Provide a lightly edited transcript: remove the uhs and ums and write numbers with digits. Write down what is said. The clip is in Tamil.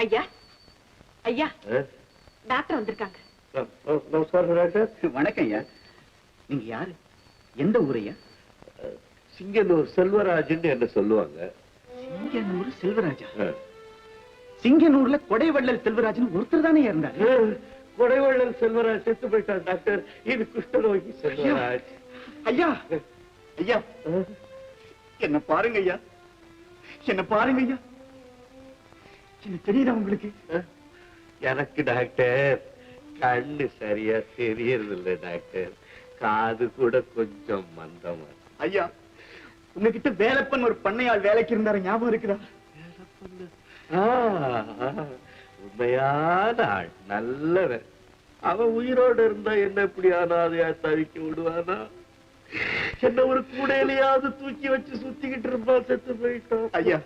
ஐயா ஐயா டாக்டர் வந்திருக்காங்க. நமஸ்காரம் டாக்டர். வணக்கம் ஐயா. நீங்க யாரு, எந்த ஊரையா? சிங்கனூர் செல்வராஜன் என்ன சொல்லுவாங்க. சிங்கனூர் செல்வராஜா? சிங்கனூர்ல கொடைவள்ளல் செல்வராஜன் ஒருத்தர் தானே இருந்தாரு. கொடைவள்ளல் செல்வராஜ் செத்து போயிட்டார் டாக்டர். இது குஷ்டரோகி செல்வராஜ். ஐயா ஐயா என்ன பாருங்க ஐயா, என்ன பாருங்க ஐயா. என்ன தெரியுதா உங்களுக்கு? எனக்கு டாக்டர் கண்ணு சரியா தெரியறது இல்லை டாக்டர். காது கூட கொஞ்சம் மந்தமா. ஐயா உங்ககிட்ட வேலைப்பன் ஒரு பண்ணையாள் வேலைக்கு இருந்தாரு, ஞாபகம் இருக்குதா? உண்மையான ஆள், நல்லவன். அவன் உயிரோடு இருந்தா என்ன இப்படி அனாதையா தவிக்க விடுவானா? என்ன ஒரு கூடையிலையாவது தூக்கி வச்சு சுத்திக்கிட்டு இருப்பான். செத்து போயிட்டான். ஐயா